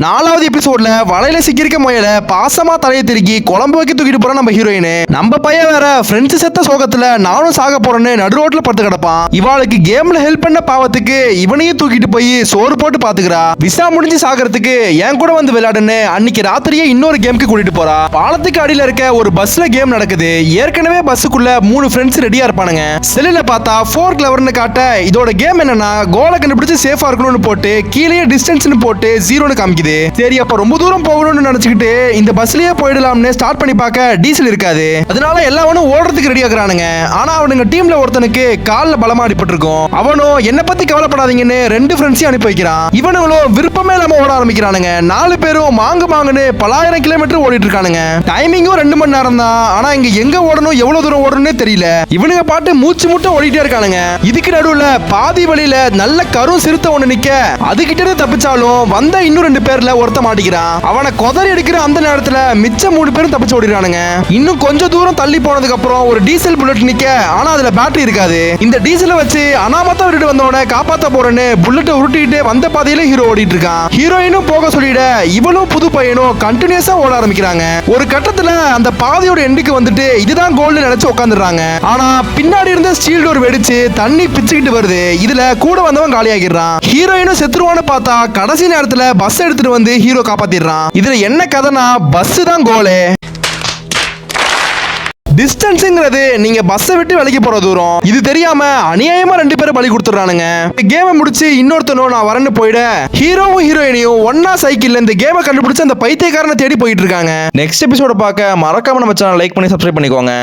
4வது எபிசோட்ல வலையில சிக்கிருக்க முயல பாசமா தலையை திருக்கி குழம்பு வைக்க தூக்கிட்டு போற நம்ம ஹீரோயின். நம்ம பையன் வேற ஃப்ரெண்ட்ஸ் செத்த சோகத்துல நானும் சாக போறேன்னு நடு ரோட்ல படுத்து கிடப்பான். இவாளுக்கு கேம்ல ஹெல்ப் பண்ண பாவத்துக்கு இவனையும் தூக்கிட்டு போய் சோறு போட்டு பாத்துக்கிறா. விசா முடிஞ்சு சாகிறதுக்கு என் கூட வந்து விளையாடுன்னு அன்னைக்கு ராத்திரியே இன்னொரு கேமுக்கு கூட்டிட்டு போறா. பாலத்துக்கு அடியில இருக்க ஒரு பஸ்ல கேம் நடக்குது. ஏற்கனவே பஸ்ஸுக்குள்ள 3 ஃப்ரெண்ட்ஸ் ரெடியா இருப்பானுங்க. செல்லுல பார்த்தா 4 கிளவர்னு காட்ட இதோட கேம் என்னன்னா கோலை கண்டுபிடிச்சு சேஃபா இருக்கணும்னு போட்டு கீழே டிஸ்டன்ஸ்னு போட்டு 0ன்னு காமிக்குது. சரி அப்ப ரொம்ப தூரம் போகணும்னு நினைச்சுக்கிட்டு இந்த பஸ்லயே போயிடலாம்னு ஸ்டார்ட் பண்ணி பார்க்க டீசல் இருக்காது. அதனால எல்லாவனும் ஓடுறதுக்கு ரெடி ஆகுறானுங்க. ஆனா அவனுங்க டீம்ல ஒருத்தனுக்கு கால்ல பலமா அடிபட்டிருக்கும். அவனும் என்ன பத்தி கவலைப்படாதீங்கன்னு 2 ஃப்ரெண்ட்ஸையும் அனுப்பி வைக்கிறான். இவனுங்களும் விருப்பமே இல்லாம ஓட ஆரம்பிக்கிறானுங்க. 4 பேரும் மாங்குன்னு பலாயிரம் கிலோமீட்டர் ஓடிட்டு இருக்கானுங்க. டைமிங்கும் 2 மணி நேரம் தான். ஆனா இங்க எங்க ஓடணும் எவ்வளவு தூரம் ஓடணும்னே தெரியல. இவனுங்க பாட்டு மூச்சு முட்டை ஓடிட்டே இருக்கானுங்க. இதுக்கு நடுவுல பாதி வழியில நல்ல கரும் சிறுத்தை ஒண்ணு நிக்க அதுகிட்ட தப்பிச்சாலும் வந்த இன்னும் 2 பேர்ல ஒருத்த மாட்டிக்கிறான். அவனை கொதறி எடுக்கிற அந்த நேரத்துல மிச்ச 3 பேரும் தப்பிச்சு ஓடிறானுங்க. இன்னும் கொஞ்சம் தூரம் தள்ளி போனதுக்கு அப்புறம் ஒரு டீசல் புல்லட் நிக்க ஆனா அதுல பேட்டரி இருக்காது. இந்த டீசலை வச்சு அனாமத்தா விட்டு வந்தவனை காப்பாத்த போறேன்னு புல்லட்டை உருட்டிட்டு வந்த பாதையில ஹீரோ ஓடிட்டு இருக்கான். ஹீரோயினும் போக சொல்லிட இவனும் புது பையனும் கண்டினியூஸா ஓட ஆரம்பிக்கிறாங்க. ஒரு கட்டத்துல அந்த பாதையோட எண்டுக்கு வந்துட்டு இதுதான் கோல்னு நினைச்சு உட்காந்துடுறாங்க. ஆனா பின்னாடி இருந்த ஸ்டீல் டோர் வெடிச்சு தண்ணி பிச்சுக்கிட்டு வருது. இதுல கூட வந்தவன் காலியாகிடுறான். ஹீரோயினும் செத்துருவான்னு பார்த்தா கடைசி நேரத்துல பஸ் எடுத்துட்டு வந்து ஹீரோ காப்பாத்திடுறான். இதுல என்ன கதைனா பஸ் தான் கோலே. டிஸ்டன்ஸ்ங்கிறது நீங்க பஸ்ஸை விட்டு விலகி போற தூரம். இது தெரியாம அநியாயமா 2 பேரும் பலி கொடுத்துறானுங்க. கேமை முடிச்சு இன்னொருத்தனும் நான் வரேன்னு போயிட ஹீரோவும் ஹீரோயினியும் ஒன்னா சைக்கிள்ல இந்த கேமை கண்டுபிடிச்சு அந்த பைத்தியக்காரனை தேடி போயிட்டு இருக்காங்க. நெக்ஸ்ட் எபிசோட பார்க்க மறக்காம நம்ம சேனல் லைக் பண்ணி சப்ஸ்கிரைப் பண்ணிக்கோங்க.